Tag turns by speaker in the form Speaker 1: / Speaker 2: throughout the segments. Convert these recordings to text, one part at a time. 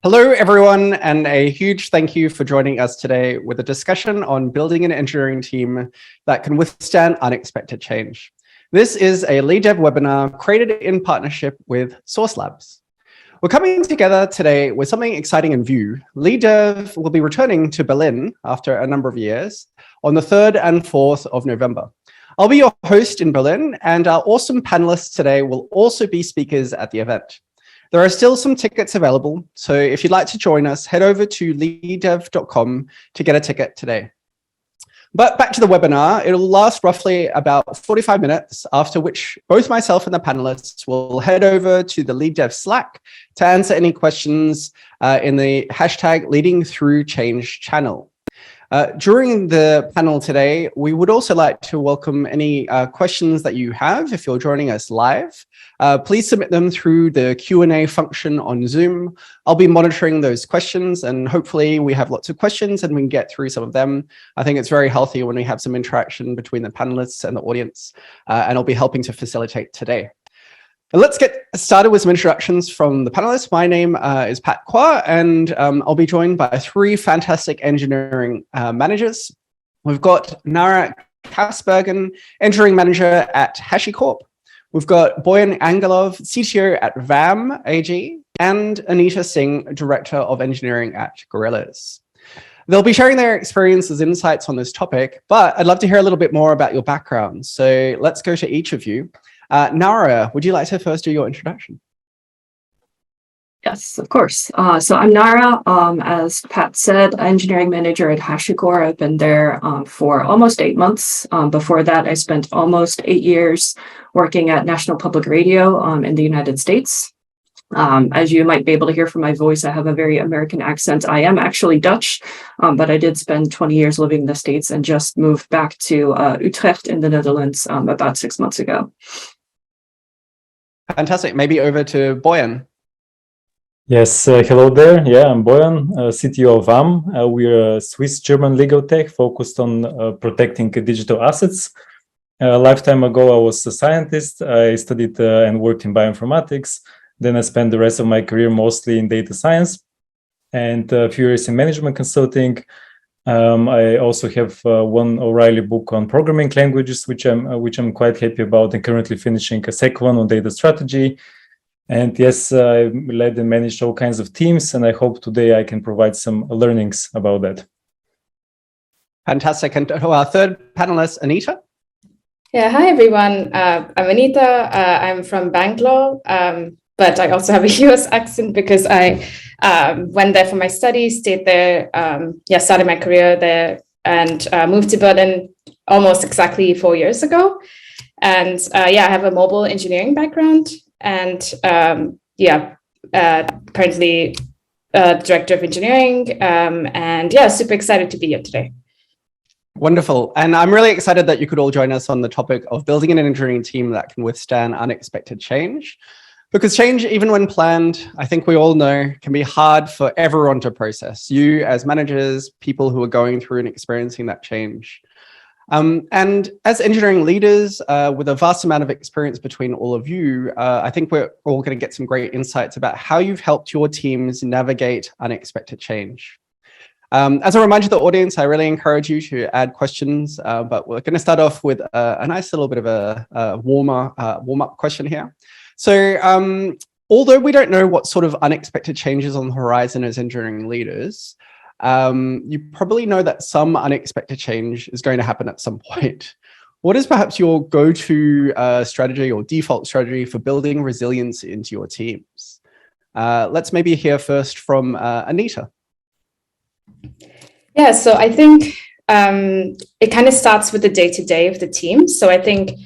Speaker 1: Hello, everyone, and a huge thank you for joining us today with a discussion on building an engineering team that can withstand unexpected change. This is a LeadDev webinar created in partnership with Source Labs. We're coming together today with something exciting in view. LeadDev will be returning to Berlin after a number of years on the 3rd and 4th of November. I'll be your host in Berlin, and our awesome panelists today will also be speakers at the event. There are still some tickets available, so if you'd like to join us, head over to leaddev.com to get a ticket today. But back to the webinar, it'll last roughly about 45 minutes, after which both myself and the panelists will head over to the LeadDev Slack to answer any questions in the hashtag #LeadingThroughChange channel. During the panel today, we would also like to welcome any questions that you have if you're joining us live. Please submit them through the Q&A function on Zoom. I'll be monitoring those questions, and hopefully we have lots of questions and we can get through some of them. I think it's very healthy when we have some interaction between the panelists and the audience, and I'll be helping to facilitate today. Let's get started with some introductions from the panelists. My name is Pat Kwa, and I'll be joined by three fantastic engineering managers. We've got Nara Kasbergen, engineering manager at HashiCorp. We've got Boyan Angelov, CTO at VAM AG, and Anita Singh, director of engineering at Gorillas. They'll be sharing their experiences and insights on this topic, but I'd love to hear a little bit more about your background. So let's go to each of you. Nara, would you like to first do your introduction?
Speaker 2: Yes, of course. So I'm Nara, as Pat said, engineering manager at HashiCorp. I've been there for almost 8 months. Before that, I spent almost 8 years working at National Public Radio in the United States. As you might be able to hear from my voice, I have a very American accent. I am actually Dutch, but I did spend 20 years living in the States and just moved back to Utrecht in the Netherlands about 6 months ago.
Speaker 1: Fantastic. Maybe over to Boyan.
Speaker 3: Yes, hello there. Yeah, I'm Boyan, CTO of VAM. We're a Swiss-German legal tech focused on protecting digital assets. A lifetime ago, I was a scientist. I studied and worked in bioinformatics. Then I spent the rest of my career mostly in data science and a few years in management consulting. I also have one O'Reilly book on programming languages, which I'm quite happy about, and currently finishing a second one on data strategy. And yes, I led and managed all kinds of teams, and I hope today I can provide some learnings about that.
Speaker 1: Fantastic. And our third panelist, Anita.
Speaker 4: Yeah, hi everyone. I'm Anita. I'm from Bangalore, but I also have a US accent because I went there for my studies, stayed there, started my career there, and moved to Berlin almost exactly 4 years ago. And I have a mobile engineering background, and currently director of engineering, and super excited to be here today.
Speaker 1: Wonderful. And I'm really excited that you could all join us on the topic of building an engineering team that can withstand unexpected change. Because change, even when planned, I think we all know, can be hard for everyone to process. You as managers, people who are going through and experiencing that change. And as engineering leaders, with a vast amount of experience between all of you, I think we're all going to get some great insights about how you've helped your teams navigate unexpected change. As a reminder to the audience, I really encourage you to add questions, but we're going to start off with a nice little bit of a warm-up question here. So although we don't know what sort of unexpected changes on the horizon as engineering leaders, you probably know that some unexpected change is going to happen at some point. What is perhaps your go-to strategy or default strategy for building resilience into your teams? Let's maybe hear first from Anita.
Speaker 4: Yeah, so I think it kind of starts with the day-to-day of the team. So I think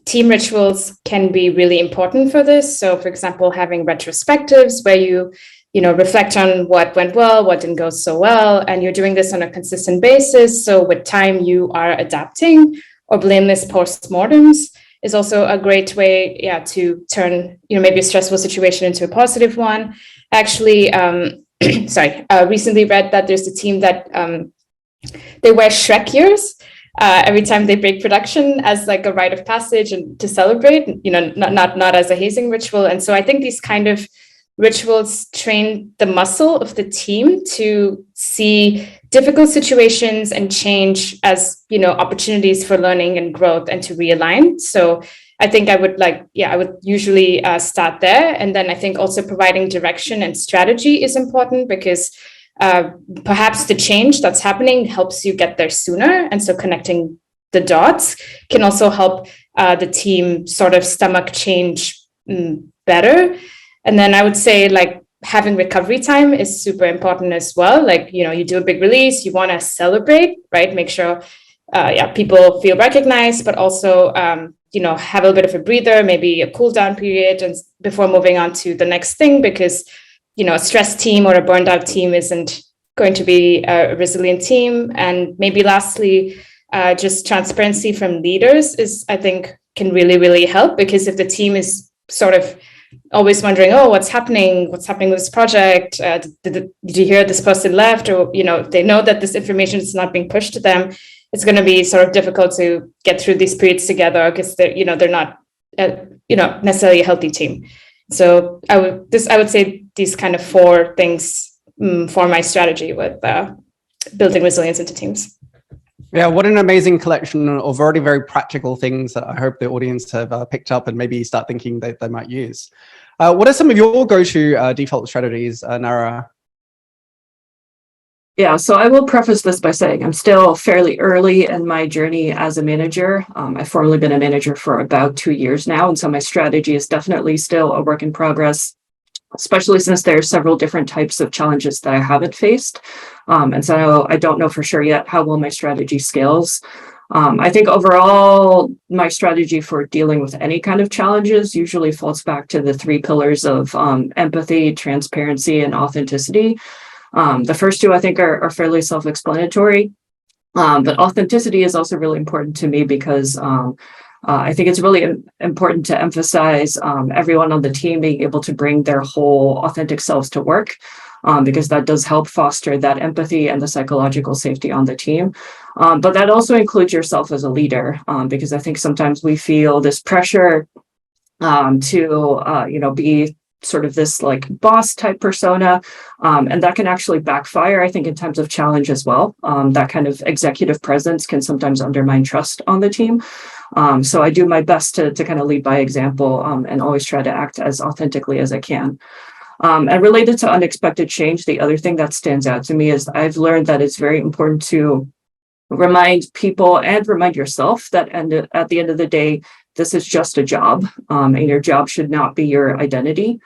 Speaker 4: team rituals can be really important for this. So for example, having retrospectives where you reflect on what went well, what didn't go so well, and you're doing this on a consistent basis. So with time, you are adapting, or blameless postmortems is also a great way, to turn, maybe a stressful situation into a positive one. Actually, recently read that there's a team that they wear Shrek ears every time they break production as like a rite of passage and to celebrate, not as a hazing ritual. And so I think these kind of rituals train the muscle of the team to see difficult situations and change as, opportunities for learning and growth and to realign. So I think I would usually start there. And then I think also providing direction and strategy is important because perhaps the change that's happening helps you get there sooner. And so connecting the dots can also help the team sort of stomach change better. And then I would say having recovery time is super important as well. You do a big release, you want to celebrate, right? Make sure people feel recognized, but also have a little bit of a breather, maybe a cool down period and before moving on to the next thing, because a stressed team or a burned out team isn't going to be a resilient team. And maybe lastly, just transparency from leaders is, I think, can really, really help, because if the team is sort of always wondering, oh, what's happening with this project? Did you hear this person left? Or, they know that this information is not being pushed to them. It's going to be sort of difficult to get through these periods together because they're not, necessarily a healthy team. So I would say these kind of 4 things for my strategy with building resilience into teams.
Speaker 1: Yeah, what an amazing collection of already very practical things that I hope the audience have picked up and maybe start thinking that they might use. What are some of your go-to default strategies, Nara?
Speaker 2: Yeah, so I will preface this by saying I'm still fairly early in my journey as a manager. I've formerly been a manager for about 2 years now, and so my strategy is definitely still a work in progress, especially since there are several different types of challenges that I haven't faced. And so I don't know for sure yet how well my strategy scales. I think overall, my strategy for dealing with any kind of challenges usually falls back to the 3 pillars of empathy, transparency, and authenticity. The first 2, I think, are fairly self-explanatory. But authenticity is also really important to me because I think it's really important to emphasize everyone on the team being able to bring their whole authentic selves to work, because that does help foster that empathy and the psychological safety on the team. But that also includes yourself as a leader, because I think sometimes we feel this pressure to be sort of this boss type persona, and that can actually backfire, I think, in times of challenge as well. That kind of executive presence can sometimes undermine trust on the team. So I do my best to kind of lead by example, and always try to act as authentically as I can. And related to unexpected change, the other thing that stands out to me is I've learned that it's very important to remind people and remind yourself that at the end of the day, this is just a job, and your job should not be your identity.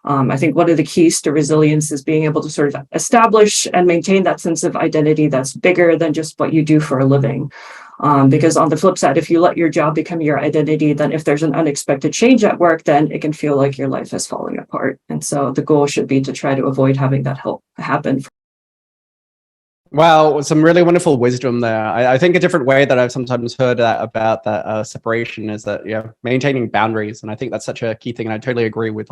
Speaker 2: I think one of the keys to resilience is being able to sort of establish and maintain that sense of identity that's bigger than just what you do for a living. Because on the flip side, if you let your job become your identity, then if there's an unexpected change at work, then it can feel like your life is falling apart. And so the goal should be to try to avoid having that happen.
Speaker 1: Wow, some really wonderful wisdom there. I think a different way that I've sometimes heard about that separation is that, maintaining boundaries. And I think that's such a key thing. And I totally agree with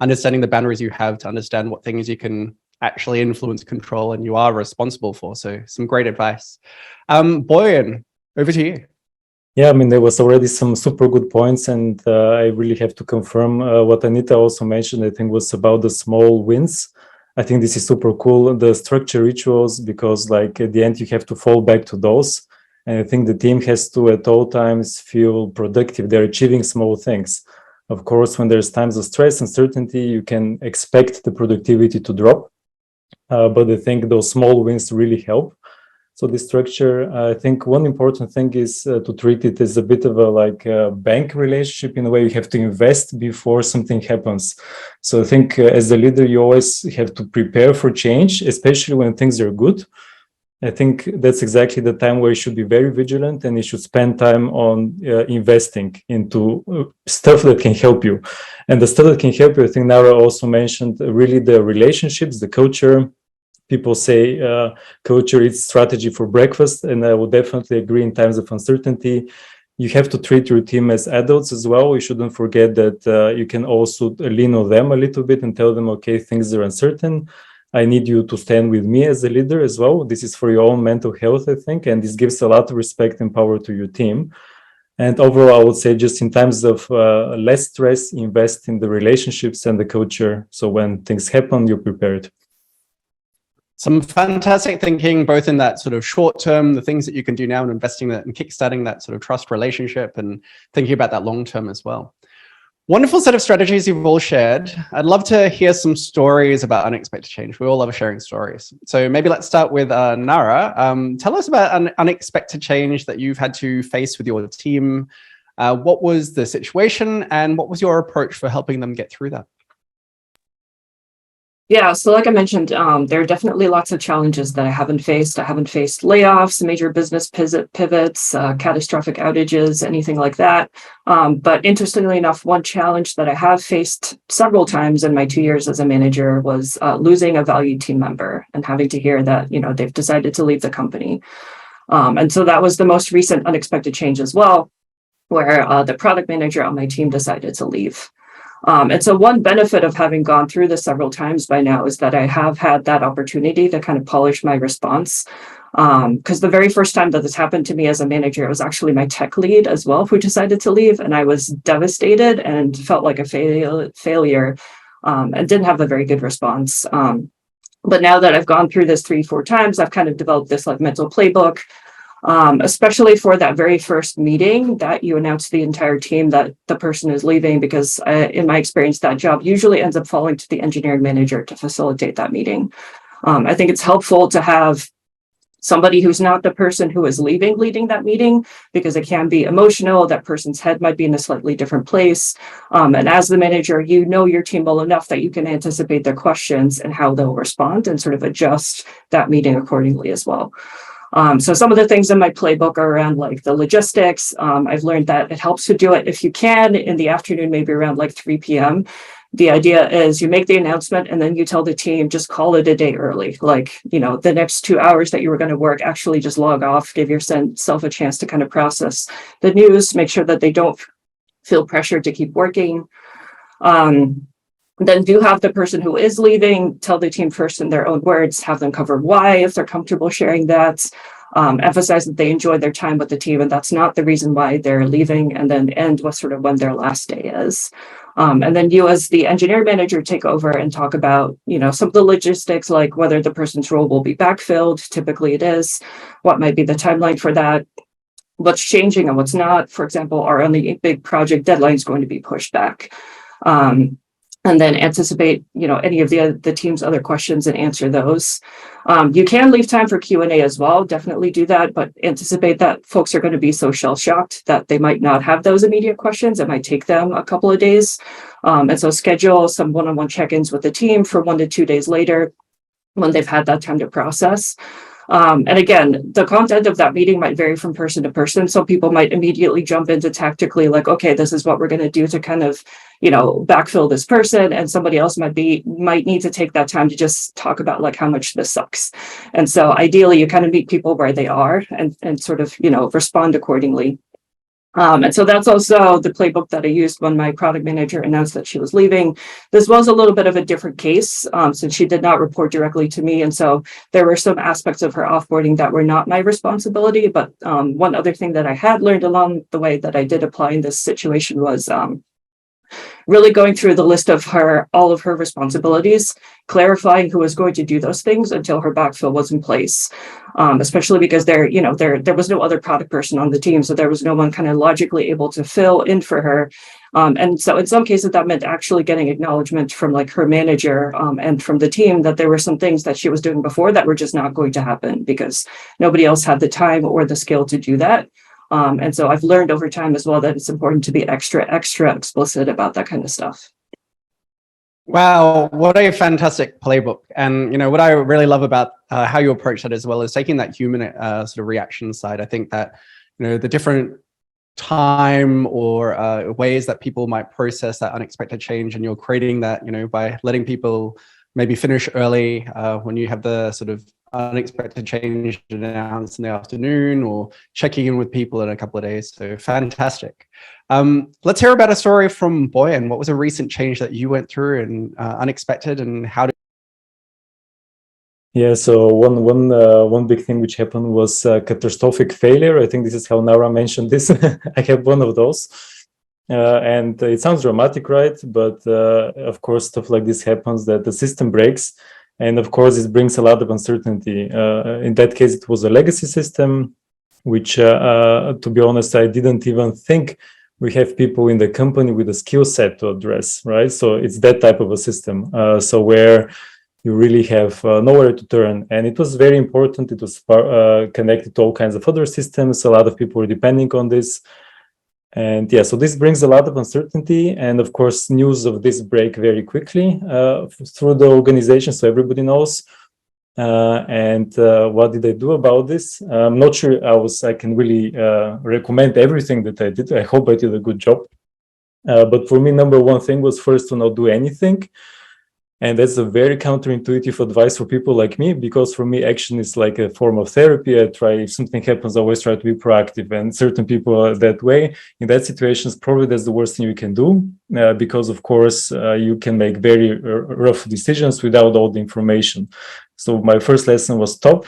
Speaker 1: understanding the boundaries you have to understand what things you can actually influence, control, and you are responsible for. So some great advice. Boyan, over to you.
Speaker 3: Yeah, I mean, there was already some super good points, and I really have to confirm what Anita also mentioned, I think, was about the small wins. I think this is super cool, the structure rituals, because at the end, you have to fall back to those. And I think the team has to at all times feel productive. They're achieving small things. Of course, when there's times of stress, uncertainty, you can expect the productivity to drop. But I think those small wins really help. So the structure, I think one important thing is to treat it as a bit of a bank relationship. In a way, you have to invest before something happens. So I think as a leader, you always have to prepare for change, especially when things are good. I think that's exactly the time where you should be very vigilant, and you should spend time on investing into stuff that can help you. And the stuff that can help you, I think Nara also mentioned, really the relationships, the culture. People say culture is strategy for breakfast, and I would definitely agree. In times of uncertainty, you have to treat your team as adults as well. You shouldn't forget that you can also lean on them a little bit and tell them, okay, things are uncertain. I need you to stand with me as a leader as well. This is for your own mental health, I think, and this gives a lot of respect and power to your team. And overall, I would say just in times of less stress, invest in the relationships and the culture. So when things happen, you're prepared.
Speaker 1: Some fantastic thinking, both in that sort of short term, the things that you can do now and investing that and kickstarting that sort of trust relationship and thinking about that long term as well. Wonderful set of strategies you've all shared. I'd love to hear some stories about unexpected change. We all love sharing stories. So maybe let's start with Nara. Tell us about an unexpected change that you've had to face with your team. What was the situation and what was your approach for helping them get through that?
Speaker 2: Yeah, so like I mentioned, there are definitely lots of challenges that I haven't faced. I haven't faced layoffs, major business pivots, catastrophic outages, anything like that. But interestingly enough, one challenge that I have faced several times in my 2 years as a manager was losing a valued team member and having to hear that, they've decided to leave the company. And so that was the most recent unexpected change as well, where the product manager on my team decided to leave. And so one benefit of having gone through this several times by now is that I have had that opportunity to kind of polish my response. Because the very first time that this happened to me as a manager, it was actually my tech lead as well who decided to leave. And I was devastated and felt like a failure and didn't have a very good response. But now that I've gone through this 3-4 times, I've kind of developed this like mental playbook. Especially for that very first meeting that you announce to the entire team that the person is leaving, because in my experience, that job usually ends up falling to the engineering manager to facilitate that meeting. I think it's helpful to have somebody who's not the person who is leading that meeting, because it can be emotional. That person's head might be in a slightly different place. And as the manager, you know your team well enough that you can anticipate their questions and how they'll respond and sort of adjust that meeting accordingly as well. So some of the things in my playbook are around like the logistics. I've learned that it helps to do it if you can in the afternoon, maybe around like 3 p.m. The idea is you make the announcement and then you tell the team, just call it a day early. Like, the next 2 hours that you were going to work, actually just log off, give yourself a chance to kind of process the news, make sure that they don't feel pressured to keep working. Then do have the person who is leaving tell the team first in their own words, have them cover why, if they're comfortable sharing that, emphasize that they enjoyed their time with the team and that's not the reason why they're leaving, and then end with sort of when their last day is. And then you as the engineering manager take over and talk about, some of the logistics, like whether the person's role will be backfilled. Typically it is. What might be the timeline for that? What's changing and what's not? For example, are any big project deadlines going to be pushed back? And then anticipate, any of the team's other questions and answer those. You can leave time for Q&A as well. Definitely do that, but anticipate that folks are going to be so shell-shocked that they might not have those immediate questions. It might take them a couple of days. And so schedule some one-on-one check-ins with the team for 1 to 2 days later when they've had that time to process. And again, the content of that meeting might vary from person to person. Some people might immediately jump into tactically like, okay, this is what we're going to do to kind of, backfill this person. And somebody else might need to take that time to just talk about like how much this sucks. And so ideally you kind of meet people where they are and sort of, respond accordingly. And so that's also the playbook that I used when my product manager announced that she was leaving. This was a little bit of a different case since she did not report directly to me. And so there were some aspects of her offboarding that were not my responsibility. But one other thing that I had learned along the way that I did apply in this situation was really going through the list of all of her responsibilities, clarifying who was going to do those things until her backfill was in place. Especially because there was no other product person on the team, so there was no one kind of logically able to fill in for her. And so in some cases that meant actually getting acknowledgement from like her manager and from the team that there were some things that she was doing before that were just not going to happen because nobody else had the time or the skill to do that. And so I've learned over time as well that it's important to be extra explicit about that kind of stuff.
Speaker 1: Wow, what a fantastic playbook. And, what I really love about how you approach that as well is taking that human sort of reaction side. I think that, the different time or ways that people might process that unexpected change, and you're creating that, by letting people maybe finish early when you have the sort of unexpected change announced in the afternoon, or checking in with people in a couple of days. So fantastic. Let's hear about a story from Boyan. What was a recent change that you went through and unexpected, and how did
Speaker 3: Yeah, so one big thing which happened was catastrophic failure. I think this is how Nara mentioned this. I have one of those. And it sounds dramatic, right? But of course, stuff like this happens, that the system breaks. And of course, it brings a lot of uncertainty. In that case, it was a legacy system, which, to be honest, I didn't even think we have people in the company with a skill set to address, right? So it's that type of a system. So where you really have nowhere to turn. And it was very important. It was connected to all kinds of other systems. A lot of people were depending on this. And yeah, so this brings a lot of uncertainty. And of course, news of this break very quickly through the organization, so everybody knows. What did I do about this? I'm not sure I can really recommend everything that I did. I hope I did a good job. But for me, number one thing was first to not do anything. And that's a very counterintuitive advice for people like me, because for me, action is like a form of therapy. I try, if something happens, I always try to be proactive, and certain people are that way. In that situation, probably that's the worst thing you can do, because of course, you can make very rough decisions without all the information. So my first lesson was stop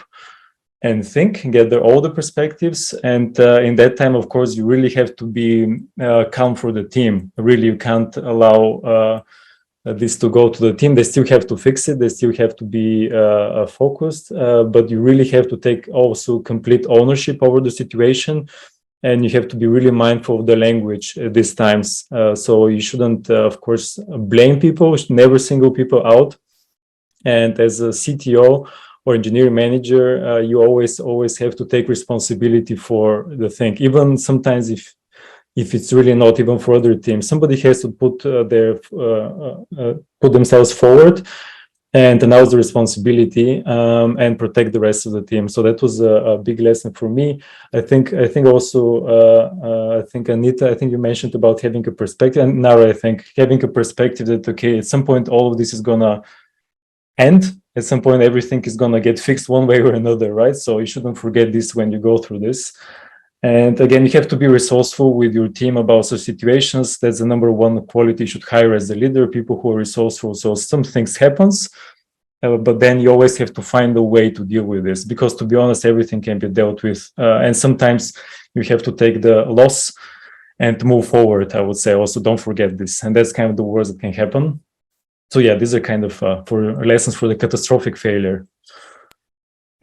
Speaker 3: and think, gather all the perspectives. And in that time, of course, you really have to be calm for the team. Really, you can't allow this to go to the team. They still have to fix it. They still have to be focused, but you really have to take also complete ownership over the situation. And you have to be really mindful of the language at these times. So you shouldn't, of course, blame people, should never single people out. And as a CTO or engineering manager, you always have to take responsibility for the thing. Even sometimes if it's really not even for other teams, somebody has to put themselves forward and announce the responsibility and protect the rest of the team. So that was a big lesson for me. I think also, I think Anita, I think you mentioned about having a perspective, and Nara, I think having a perspective that, okay, at some point, all of this is gonna end. At some point, everything is gonna get fixed one way or another, right? So you shouldn't forget this when you go through this. And again, you have to be resourceful with your team about such situations. That's the number one quality you should hire as a leader, people who are resourceful. So some things happens, but then you always have to find a way to deal with this, because to be honest, everything can be dealt with. And sometimes you have to take the loss and move forward, I would say. Also, don't forget this. And that's kind of the worst that can happen. So yeah, these are kind of for lessons for the catastrophic failure.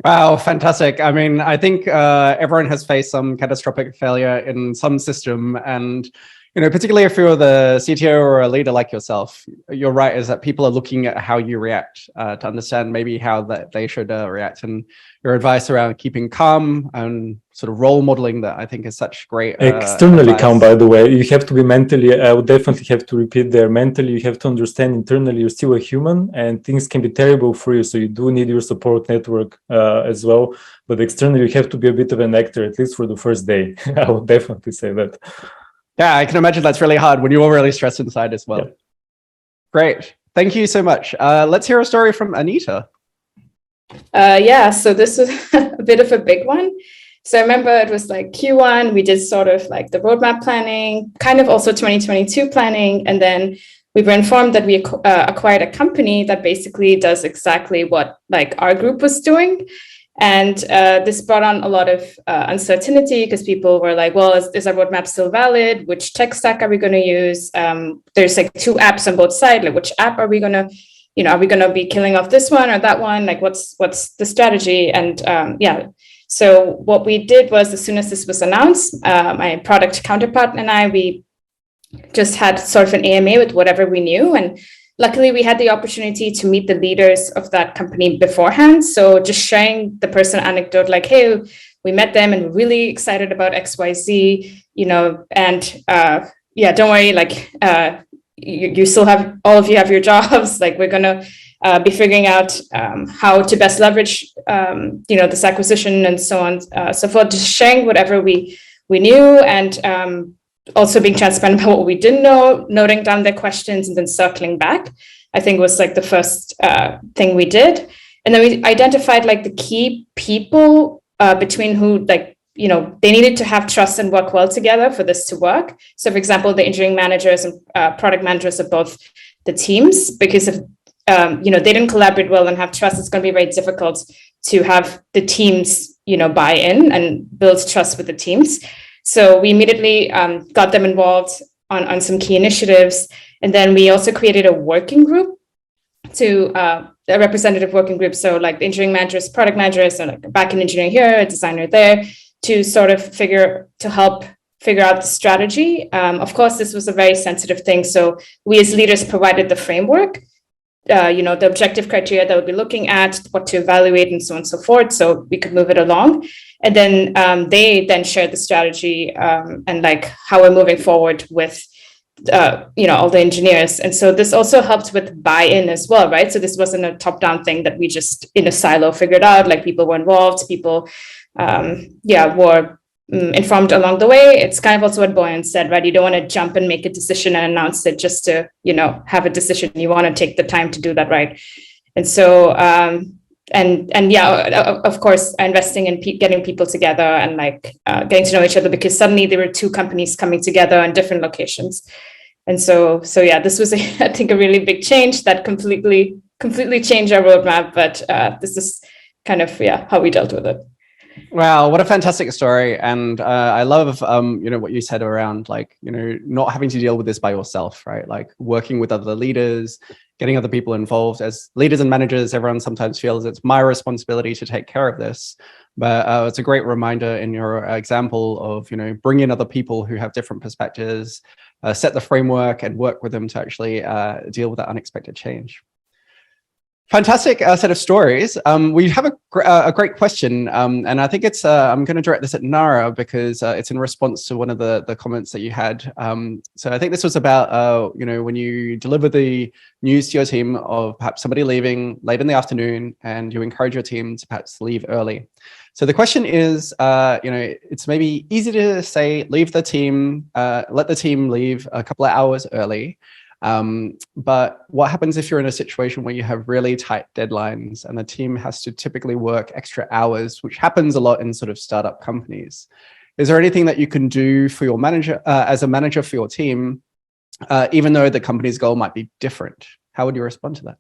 Speaker 1: Wow, fantastic. I mean, I think everyone has faced some catastrophic failure in some system. And, you know, particularly if you're the CTO or a leader like yourself, you're right, is that people are looking at how you react to understand maybe how that they should react. And your advice around keeping calm and sort of role modeling, that I think is such great
Speaker 3: externally
Speaker 1: advice.
Speaker 3: calm, by the way. You have to be mentally, I would definitely have to repeat there, mentally you have to understand internally you're still a human and things can be terrible for you, so you do need your support network as well. But externally you have to be a bit of an actor, at least for the first day. I would definitely say that.
Speaker 1: Yeah, I can imagine that's really hard when you're really stressed inside as well.
Speaker 3: Yeah.
Speaker 1: Great, thank you so much. Let's hear a story from Anita.
Speaker 4: Yeah, so this is a bit of a big one. So I remember it was like Q1, we did sort of like the roadmap planning, kind of also 2022 planning. And then we were informed that we acquired a company that basically does exactly what like our group was doing. And this brought on a lot of uncertainty, because people were like, well, is our roadmap still valid? Which tech stack are we going to use? There's like two apps on both sides. Like, which app are we going to, you know, are we going to be killing off this one or that one? Like, what's the strategy? And yeah, so what we did was, as soon as this was announced, my product counterpart and I, we just had sort of an AMA with whatever we knew. And luckily, we had the opportunity to meet the leaders of that company beforehand. So just sharing the personal anecdote, like, hey, we met them and we're really excited about XYZ, you know, and yeah, don't worry, like, you still have, all of you have your jobs. Like, we're going to be figuring out how to best leverage, you know, this acquisition and so on, so forth, just sharing whatever we knew, and also being transparent about what we didn't know, noting down their questions and then circling back, I think was like the first thing we did. And then we identified like the key people between who, like, you know, they needed to have trust and work well together for this to work. So for example, the engineering managers and product managers of both the teams, because if they didn't collaborate well and have trust, it's going to be very difficult to have the teams, buy in and build trust with the teams. So we immediately got them involved on some key initiatives. And then we also created a working group a representative working group. So like the engineering managers, product managers, so like a backend engineer here, a designer there, to sort of help figure out the strategy. Of course, this was a very sensitive thing. So we as leaders provided the framework, the objective criteria that we'll be looking at, what to evaluate, and so on and so forth, so we could move it along. And then they then shared the strategy and like how we're moving forward with all the engineers. And so this also helped with buy-in as well, right? So this wasn't a top-down thing that we just in a silo figured out. Like people were involved, people were informed along the way. It's kind of also what Boyan said, right? You don't want to jump and make a decision and announce it just to have a decision. You want to take the time to do that, right? And so of course, investing in getting people together and like getting to know each other, because suddenly there were two companies coming together in different locations. And so this was I think a really big change that completely changed our roadmap. But this is kind of how we dealt with it.
Speaker 1: Wow, what a fantastic story. And I love, what you said around like, not having to deal with this by yourself, right? Like working with other leaders, getting other people involved. As leaders and managers, everyone sometimes feels it's my responsibility to take care of this. But it's a great reminder in your example of, bring in other people who have different perspectives, set the framework and work with them to actually deal with that unexpected change. Fantastic set of stories. We have a great question, and I think it's, I'm going to direct this at Nara because it's in response to one of the comments that you had. So I think this was about, when you deliver the news to your team of perhaps somebody leaving late in the afternoon and you encourage your team to perhaps leave early. So the question is, it's maybe easy to say, leave the team, let the team leave a couple of hours early. But what happens if you're in a situation where you have really tight deadlines and the team has to typically work extra hours, which happens a lot in sort of startup companies? Is there anything that you can do for your manager, as a manager for your team, even though the company's goal might be different? How would you respond to that?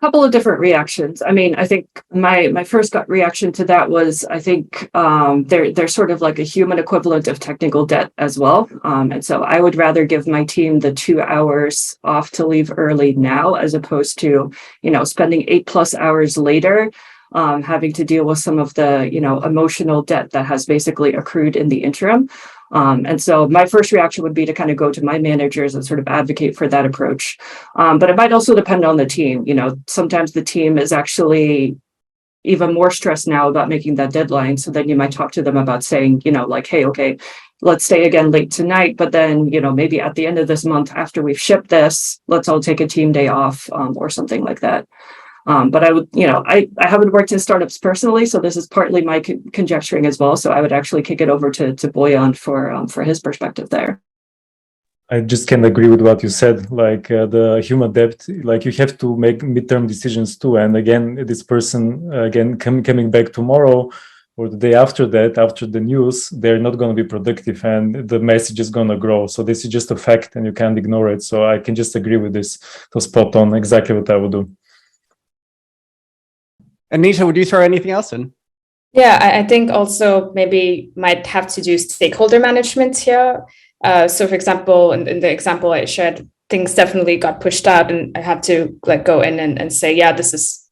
Speaker 2: Couple of different reactions. I mean, I think my first gut reaction to that was, I think they're sort of like a human equivalent of technical debt as well. And so I would rather give my team the 2 hours off to leave early now, as opposed to, spending 8+ hours later, having to deal with some of the, emotional debt that has basically accrued in the interim. And so my first reaction would be to kind of go to my managers and sort of advocate for that approach. But it might also depend on the team. Sometimes the team is actually even more stressed now about making that deadline. So then you might talk to them about saying, like, hey, okay, let's stay again late tonight. But then, maybe at the end of this month, after we've shipped this, let's all take a team day off or something like that. But I would, I haven't worked in startups personally, so this is partly my conjecturing as well. So I would actually kick it over to Boyan for his perspective there.
Speaker 3: I just can agree with what you said. Like the human debt, like you have to make midterm decisions too. And again, this person coming back tomorrow or the day after that, after the news, they're not going to be productive, and the message is going to grow. So this is just a fact, and you can't ignore it. So I can just agree with this. So spot on, exactly what I would do.
Speaker 1: Anita, would you throw anything else in?
Speaker 4: Yeah, I think also maybe might have to do stakeholder management here. So for example, in the example I shared, things definitely got pushed out and I had to like go in and say, yeah, this is,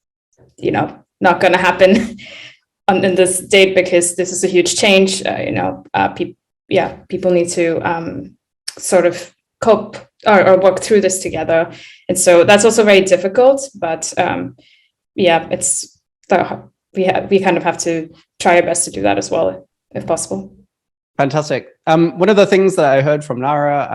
Speaker 4: not going to happen in this date because this is a huge change. People need to sort of cope or work through this together. And so that's also very difficult, but it's, we kind of have to try our best to do that as well, if possible.
Speaker 1: Fantastic. One of the things that I heard from Nara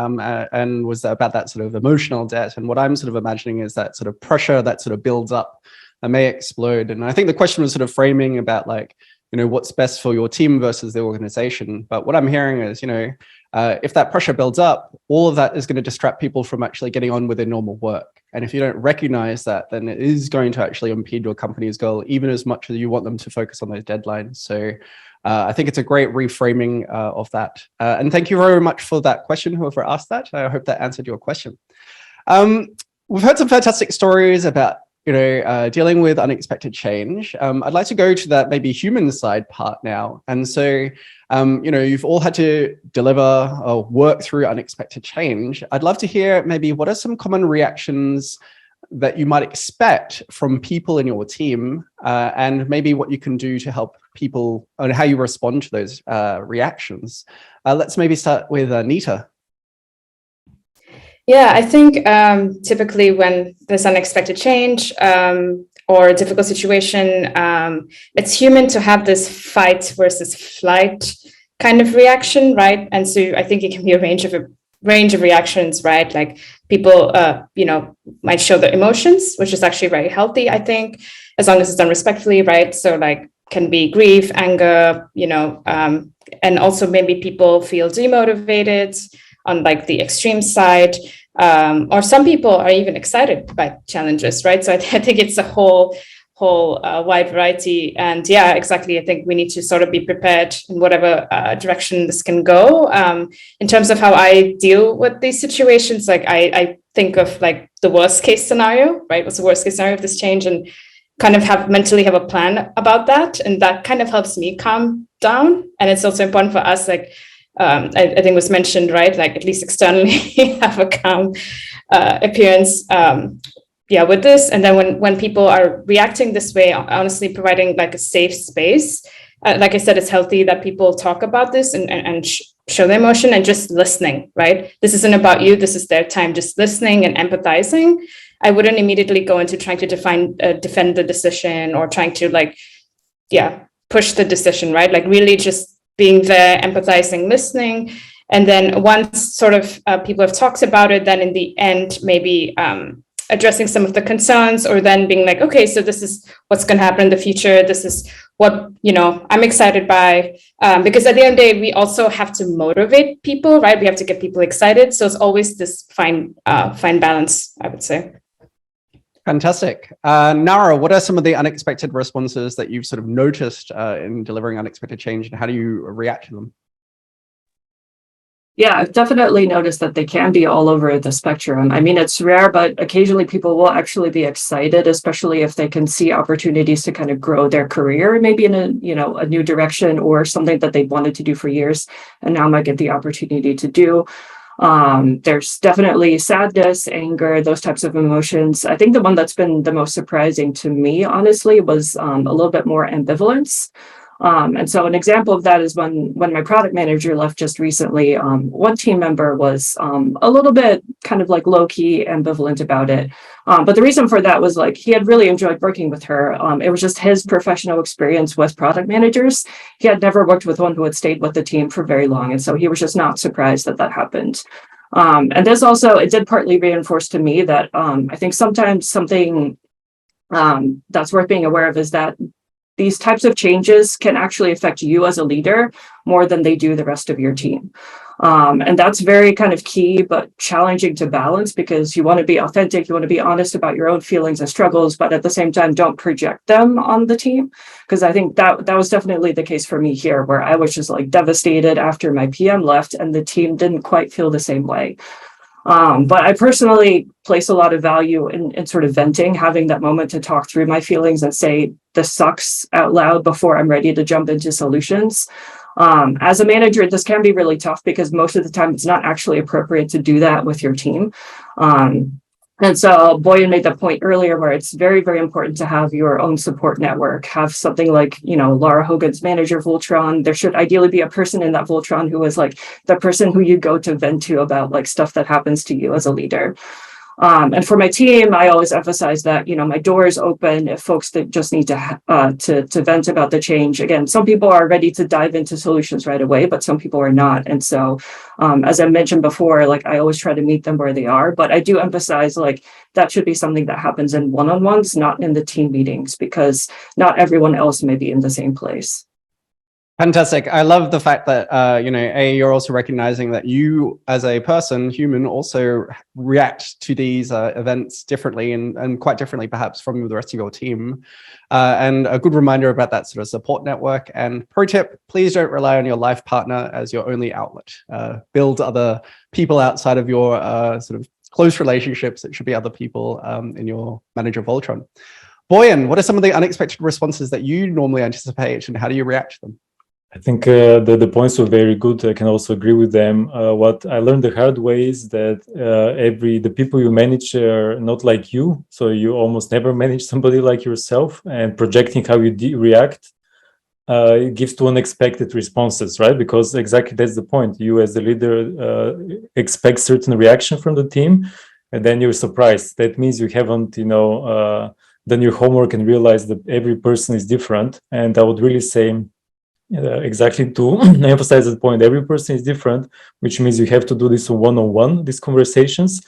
Speaker 1: and was about that sort of emotional debt. And what I'm sort of imagining is that sort of pressure that sort of builds up and may explode. And I think the question was sort of framing about like, what's best for your team versus the organization. But what I'm hearing is, if that pressure builds up, all of that is going to distract people from actually getting on with their normal work. And if you don't recognize that, then it is going to actually impede your company's goal, even as much as you want them to focus on those deadlines. So I think it's a great reframing of that. And thank you very much for that question, whoever asked that. I hope that answered your question. We've heard some fantastic stories about dealing with unexpected change. I'd like to go to that maybe human side part now. And so, you've all had to deliver or work through unexpected change. I'd love to hear maybe what are some common reactions that you might expect from people in your team, and maybe what you can do to help people and how you respond to those reactions. Let's maybe start with Nita.
Speaker 4: Yeah, I think typically when there's unexpected change or a difficult situation, it's human to have this fight versus flight kind of reaction, right? And so I think it can be a range of reactions, right? Like people, might show their emotions, which is actually very healthy, I think, as long as it's done respectfully, right? So like can be grief, anger, and also maybe people feel demotivated on like the extreme side, or some people are even excited by challenges, right? So I think it's a whole wide variety. And yeah, exactly. I think we need to sort of be prepared in whatever direction this can go. In terms of how I deal with these situations, like I think of like the worst case scenario, right? What's the worst case scenario of this change, and kind of mentally have a plan about that. And that kind of helps me calm down. And it's also important for us, like, I think it was mentioned, right? Like at least externally have a calm appearance. With this. And then when people are reacting this way, honestly, providing like a safe space. Like I said, it's healthy that people talk about this and show their emotion and just listening, right? This isn't about you. This is their time, just listening and empathizing. I wouldn't immediately go into trying to defend the decision or trying to push the decision, right? Like really just being there, empathizing, listening. And then once sort of people have talked about it, then in the end, maybe addressing some of the concerns, or then being like, okay, so this is what's going to happen in the future. This is what, I'm excited by, because at the end of the day, we also have to motivate people, right? We have to get people excited. So it's always this fine balance, I would say.
Speaker 1: Fantastic. Nara, what are some of the unexpected responses that you've sort of noticed in delivering unexpected change, and how do you react to them?
Speaker 2: Yeah, I've definitely noticed that they can be all over the spectrum. I mean, it's rare, but occasionally people will actually be excited, especially if they can see opportunities to kind of grow their career, maybe in a new direction or something that they wanted to do for years and now might get the opportunity to do. There's definitely sadness, anger, those types of emotions. I think the one that's been the most surprising to me, honestly, was a little bit more ambivalence. And so an example of that is when my product manager left just recently, one team member was a little bit kind of like low-key ambivalent about it. But the reason for that was like he had really enjoyed working with her. It was just his professional experience with product managers. He had never worked with one who had stayed with the team for very long. And so he was just not surprised that happened. And this also, it did partly reinforce to me that I think sometimes something that's worth being aware of is that these types of changes can actually affect you as a leader more than they do the rest of your team. And that's very kind of key, but challenging to balance, because you want to be authentic, you want to be honest about your own feelings and struggles, but at the same time, don't project them on the team. Because I think that was definitely the case for me here, where I was just like devastated after my PM left and the team didn't quite feel the same way. But I personally place a lot of value in sort of venting, having that moment to talk through my feelings and say, this sucks out loud before I'm ready to jump into solutions. As a manager, this can be really tough because most of the time it's not actually appropriate to do that with your team. And so Boyan made the point earlier where it's very, very important to have your own support network, have something like, Laura Hogan's manager Voltron. There should ideally be a person in that Voltron who is like the person who you go to vent to about like stuff that happens to you as a leader. And for my team, I always emphasize that, my door is open if folks that just need to vent about the change. Again, some people are ready to dive into solutions right away, but some people are not. And so, as I mentioned before, like I always try to meet them where they are, but I do emphasize like that should be something that happens in one-on-ones, not in the team meetings, because not everyone else may be in the same place.
Speaker 1: Fantastic. I love the fact that, you're also recognizing that you as a person, human, also react to these events differently and quite differently perhaps from the rest of your team. And a good reminder about that sort of support network. And pro tip, please don't rely on your life partner as your only outlet. Build other people outside of your sort of close relationships. It should be other people in your manager Voltron. Boyan, what are some of the unexpected responses that you normally anticipate, and how do you react to them?
Speaker 3: I think the points were very good. I can also agree with them. What I learned the hard way is that the people you manage are not like you, so you almost never manage somebody like yourself. And projecting how you react gives to unexpected responses, right? Because exactly that's the point. You as the leader expect certain reaction from the team, and then you're surprised. That means you haven't, done your homework and realized that every person is different. And I would really say, exactly to emphasize that point, every person is different, which means you have to do this one-on-one, these conversations,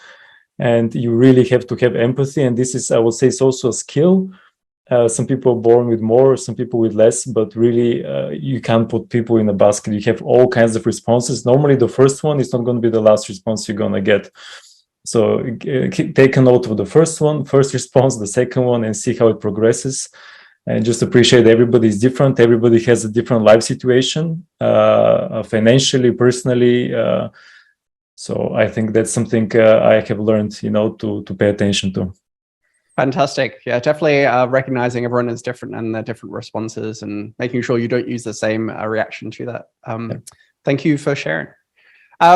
Speaker 3: and you really have to have empathy. And this is, I would say, it's also a skill. Some people are born with more, some people with less, but really you can't put people in a basket. You have all kinds of responses. Normally the first one is not going to be the last response you're going to get. So take a note of the first response, the second one, and see how it progresses. And just appreciate everybody is different. Everybody has a different life situation, financially, personally. So I think that's something I have learned, to pay attention to.
Speaker 1: Fantastic. Yeah, definitely recognizing everyone is different and their different responses, and making sure you don't use the same reaction to that. Thank you for sharing.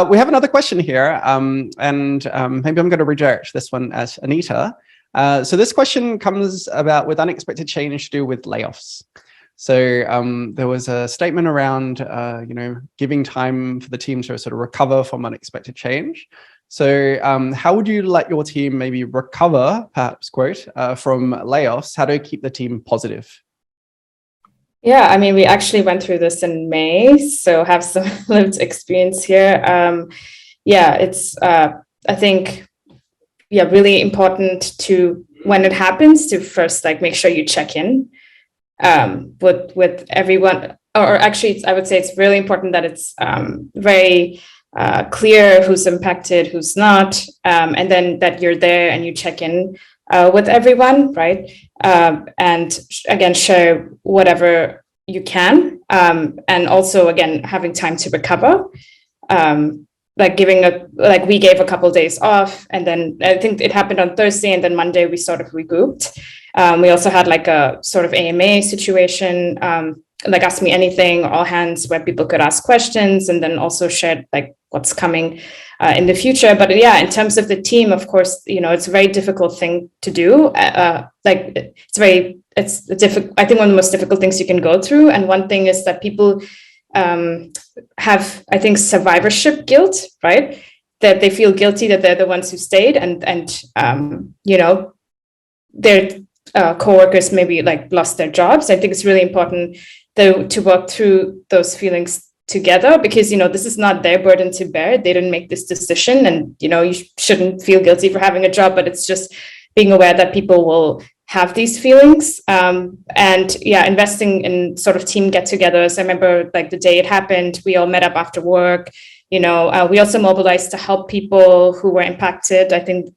Speaker 1: We have another question here, and maybe I'm going to redirect this one at Anita. So this question comes about with unexpected change to do with layoffs. So there was a statement around, giving time for the team to sort of recover from unexpected change. So how would you let your team maybe recover, perhaps, quote, from layoffs? How to keep the team positive?
Speaker 4: Yeah, I mean, we actually went through this in May, so have some lived experience here. It's, I think, really important to, when it happens, to first make sure you check in with everyone, or actually, I would say it's really important that it's very clear who's impacted, who's not, and then that you're there and you check in with everyone, right? And again, share whatever you can, and also again having time to recover. We gave a couple of days off, and then I think it happened on Thursday, and then Monday we sort of regrouped. We also had a sort of AMA situation, Ask Me Anything, all hands, where people could ask questions, and then also shared what's coming in the future. But yeah, in terms of the team, of course, it's a very difficult thing to do. I think one of the most difficult things you can go through. And one thing is that people have, I think, survivorship guilt, right? That they feel guilty that they're the ones who stayed, and their coworkers maybe lost their jobs. I think it's really important though to work through those feelings together, because this is not their burden to bear. They didn't make this decision, and you shouldn't feel guilty for having a job, but it's just being aware that people will have these feelings, investing in sort of team get-togethers. I remember the day it happened, we all met up after work. We also mobilized to help people who were impacted. I think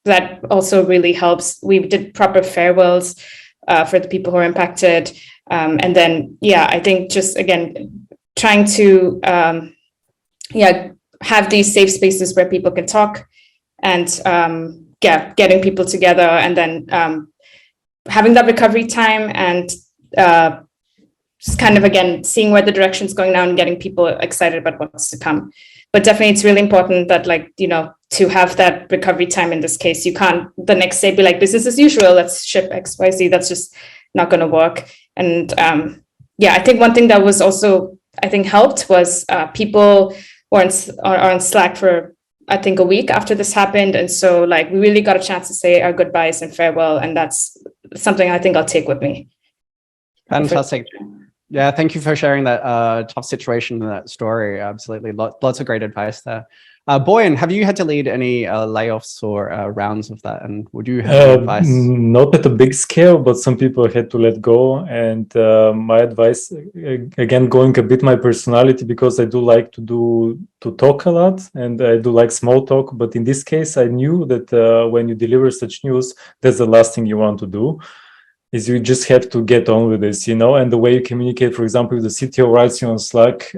Speaker 4: that also really helps. We did proper farewells for the people who are impacted. And then, I think just, again, trying to, have these safe spaces where people can talk, and, getting people together, and then having that recovery time, and just kind of, again, seeing where the direction's going now and getting people excited about what's to come. But definitely it's really important that, to have that recovery time in this case. You can't the next day be business as usual, let's ship XYZ. That's just not going to work. And I think one thing that was also, I think, helped was people were on Slack for, I think, a week after this happened. And so we really got a chance to say our goodbyes and farewell. And that's something I think I'll take with me.
Speaker 1: Fantastic. Yeah, thank you for sharing that tough situation and that story. Absolutely. Lots of great advice there. Boyan, have you had to lead any layoffs or rounds of that? And would you have advice?
Speaker 3: Not at a big scale, but some people had to let go. And my advice, again, going a bit my personality, because I do like to talk a lot, and I do like small talk. But in this case, I knew that when you deliver such news, that's the last thing you want to do. Is you just have to get on with this, and the way you communicate, for example, if the CTO writes you on Slack,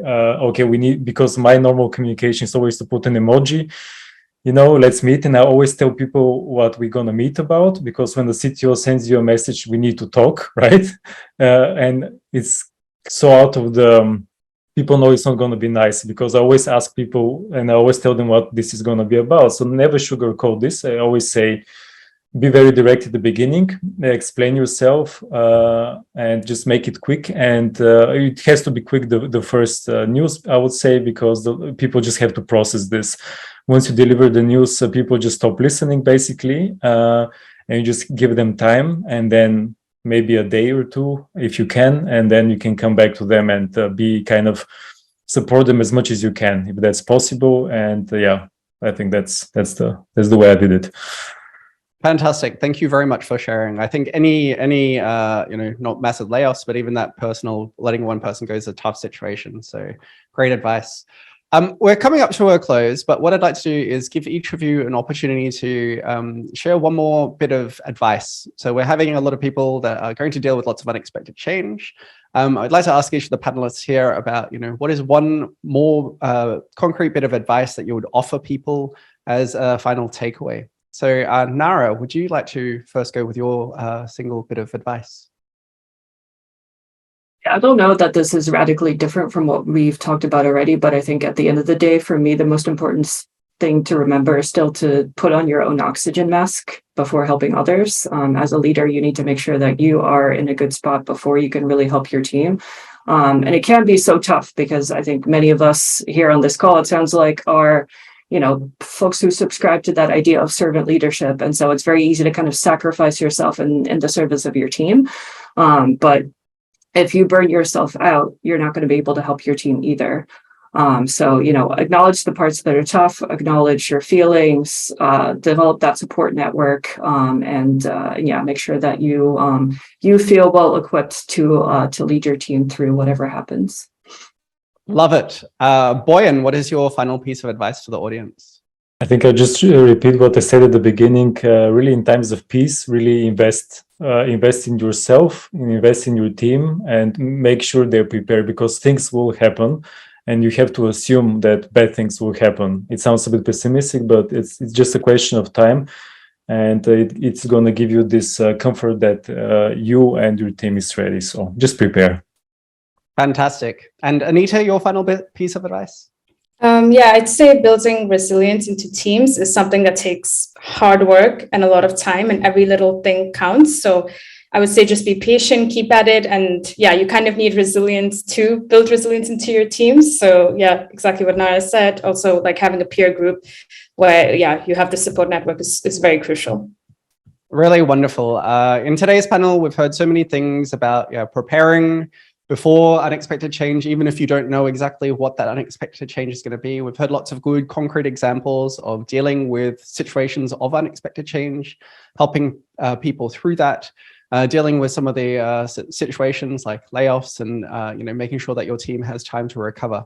Speaker 3: because my normal communication is always to put an emoji. let's meet. And I always tell people what we're going to meet about, because when the CTO sends you a message, we need to talk, right? And it's so out of the, people know it's not going to be nice, because I always ask people and I always tell them what this is going to be about. So never sugarcoat this. I always say, be very direct at the beginning, explain yourself, and just make it quick. And it has to be quick, the first news, I would say, because the people just have to process this. Once you deliver the news, people just stop listening, basically, and you just give them time, and then maybe a day or two, if you can, and then you can come back to them and be kind of support them as much as you can, if that's possible. And yeah, I think that's the way I did it.
Speaker 1: Fantastic. Thank you very much for sharing. I think any not massive layoffs, but even that personal, letting one person go is a tough situation. So great advice. We're coming up to a close, but what I'd like to do is give each of you an opportunity to share one more bit of advice. So we're having a lot of people that are going to deal with lots of unexpected change. I'd like to ask each of the panelists here about, what is one more concrete bit of advice that you would offer people as a final takeaway? So Nara, would you like to first go with your single bit of advice?
Speaker 2: I don't know that this is radically different from what we've talked about already, but I think at the end of the day, for me, the most important thing to remember is still to put on your own oxygen mask before helping others. As a leader, you need to make sure that you are in a good spot before you can really help your team. And it can be so tough, because I think many of us here on this call, it sounds like, are folks who subscribe to that idea of servant leadership. And so it's very easy to kind of sacrifice yourself in the service of your team. But if you burn yourself out, you're not going to be able to help your team either. So, acknowledge the parts that are tough, acknowledge your feelings, develop that support network, and make sure that you feel well equipped to lead your team through whatever happens.
Speaker 1: Love it. Boyan, what is your final piece of advice for the audience?
Speaker 3: I think I'll just repeat what I said at the beginning. Really, in times of peace, really invest in yourself, invest in your team, and make sure they're prepared, because things will happen, and you have to assume that bad things will happen. It sounds a bit pessimistic, but it's just a question of time, and it's going to give you this comfort that you and your team is ready. So just prepare.
Speaker 1: Fantastic. And Anita, your final piece of advice?
Speaker 4: I'd say building resilience into teams is something that takes hard work and a lot of time, and every little thing counts. So I would say just be patient, keep at it. And you kind of need resilience to build resilience into your teams. So exactly what Nara said. Also, like having a peer group where, you have the support network is very crucial.
Speaker 1: Really wonderful. In today's panel, we've heard so many things about preparing before unexpected change, even if you don't know exactly what that unexpected change is going to be. We've heard lots of good concrete examples of dealing with situations of unexpected change, helping people through that, dealing with some of the situations like layoffs and making sure that your team has time to recover.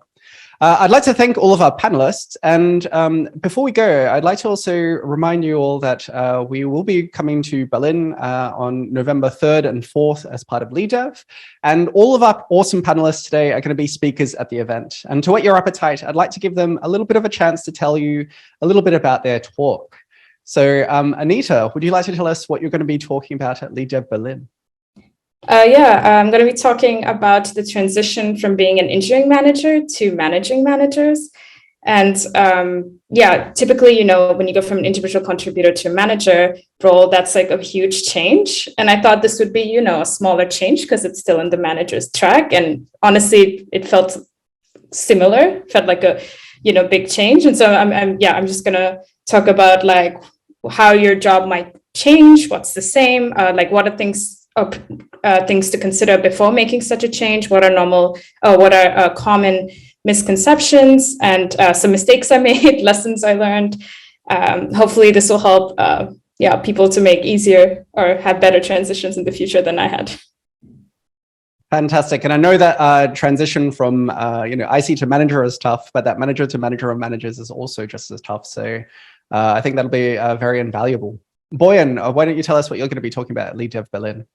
Speaker 1: I'd like to thank all of our panelists. And before we go, I'd like to also remind you all that we will be coming to Berlin on November 3rd and 4th as part of LeadDev. And all of our awesome panelists today are going to be speakers at the event. And to whet your appetite, I'd like to give them a little bit of a chance to tell you a little bit about their talk. So Anita, would you like to tell us what you're going to be talking about at LeadDev Berlin?
Speaker 4: I'm going to be talking about the transition from being an engineering manager to managing managers. And typically, when you go from an individual contributor to a manager role, that's like a huge change. And I thought this would be, a smaller change because it's still in the manager's track. And honestly, it felt similar, felt like a, big change. And so I'm just going to talk about like how your job might change, what's the same, like what are things to consider before making such a change, what are common misconceptions and some mistakes I made, lessons I learned. Hopefully this will help people to make easier or have better transitions in the future than I had.
Speaker 1: Fantastic. And I know that transition from IC to manager is tough, but that manager to manager of managers is also just as tough. So I think that'll be very invaluable. Boyan, why don't you tell us what you're going to be talking about at LeadDev Berlin?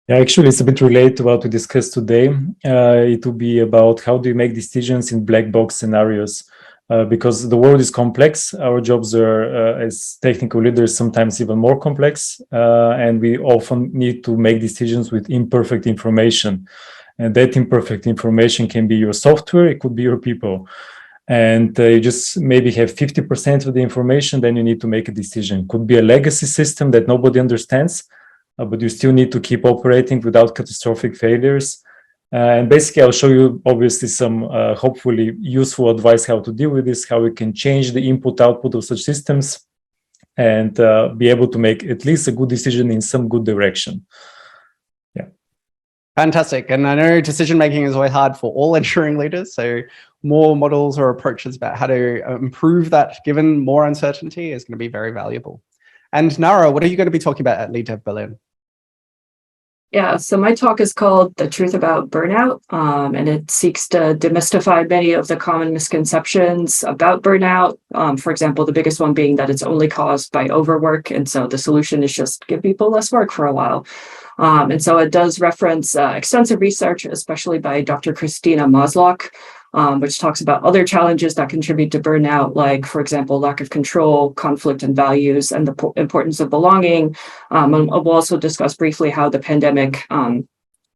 Speaker 3: Yeah, actually, it's a bit related to what we discussed today. It will be about how do you make decisions in black box scenarios. because the world is complex. Our jobs are, as technical leaders, sometimes even more complex, and we often need to make decisions with imperfect information. And that imperfect information can be your software, it could be your people. And you just maybe have 50% of the information, then you need to make a decision. Could be a legacy system that nobody understands, but you still need to keep operating without catastrophic failures. And basically, I'll show you obviously some hopefully useful advice how to deal with this, how we can change the input-output of such systems and be able to make at least a good decision in some good direction.
Speaker 1: Fantastic. And I know decision-making is always hard for all engineering leaders. So more models or approaches about how to improve that, given more uncertainty, is going to be very valuable. And Nara, what are you going to be talking about at LeadDev Berlin?
Speaker 2: Yeah, so my talk is called The Truth About Burnout, and it seeks to demystify many of the common misconceptions about burnout. For example, the biggest one being that it's only caused by overwork. And so the solution is just give people less work for a while. And so it does reference extensive research, especially by Dr. Christina Maslach, which talks about other challenges that contribute to burnout, like, for example, lack of control, conflict in values, and the importance of belonging. And we'll also discuss briefly how the pandemic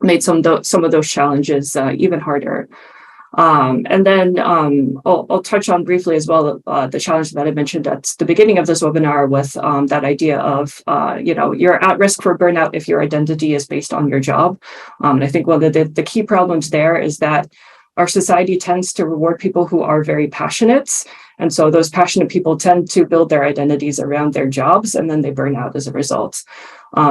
Speaker 2: made some of those challenges even harder. And then I'll touch on briefly as well the challenge that I mentioned at the beginning of this webinar with that idea of, you're at risk for burnout if your identity is based on your job. And I think one of the key problems there is that our society tends to reward people who are very passionate. And so those passionate people tend to build their identities around their jobs, and then they burn out as a result.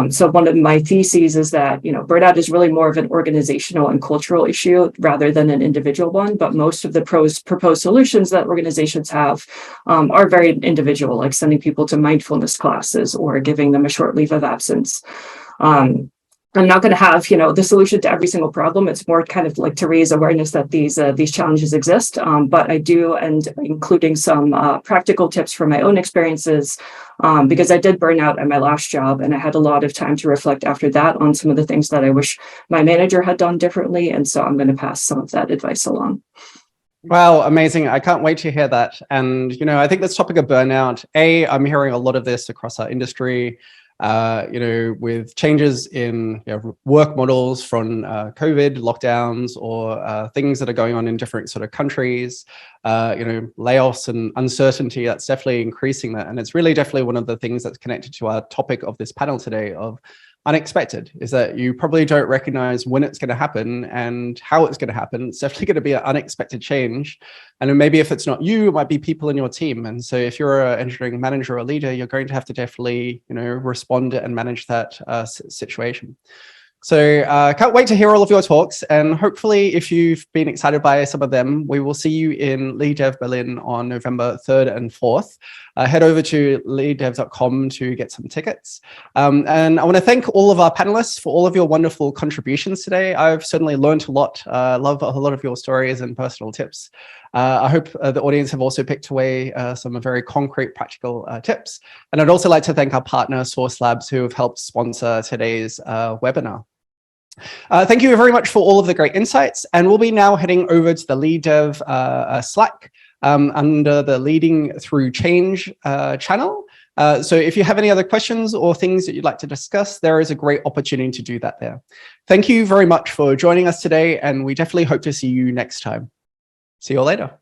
Speaker 2: So one of my theses is that, burnout is really more of an organizational and cultural issue rather than an individual one. But most of the proposed solutions that organizations have are very individual, like sending people to mindfulness classes or giving them a short leave of absence. I'm not going to have, the solution to every single problem. It's more kind of like to raise awareness that these challenges exist. But I do, and including some practical tips from my own experiences, because I did burn out at my last job, and I had a lot of time to reflect after that on some of the things that I wish my manager had done differently. And so I'm going to pass some of that advice along.
Speaker 1: Wow, amazing. I can't wait to hear that. And, I think this topic of burnout, I'm hearing a lot of this across our industry. With changes in work models from COVID lockdowns or things that are going on in different sort of countries, layoffs and uncertainty, that's definitely increasing that. And it's really definitely one of the things that's connected to our topic of this panel today of unexpected, is that you probably don't recognize when it's going to happen and how it's going to happen. It's definitely going to be an unexpected change. And then maybe if it's not you, it might be people in your team. And so if you're an engineering manager or a leader, you're going to have to definitely, respond and manage that situation. So can't wait to hear all of your talks. And hopefully, if you've been excited by some of them, we will see you in LeadDev Berlin on November 3rd and 4th. Head over to leaddev.com to get some tickets. And I want to thank all of our panelists for all of your wonderful contributions today. I've certainly learned a lot. Love a lot of your stories and personal tips. I hope the audience have also picked away some very concrete, practical tips. And I'd also like to thank our partner, Source Labs, who have helped sponsor today's webinar. Thank you very much for all of the great insights. And we'll be now heading over to the LeadDev Slack under the Leading Through Change channel. So if you have any other questions or things that you'd like to discuss, there is a great opportunity to do that there. Thank you very much for joining us today, and we definitely hope to see you next time. See you all later.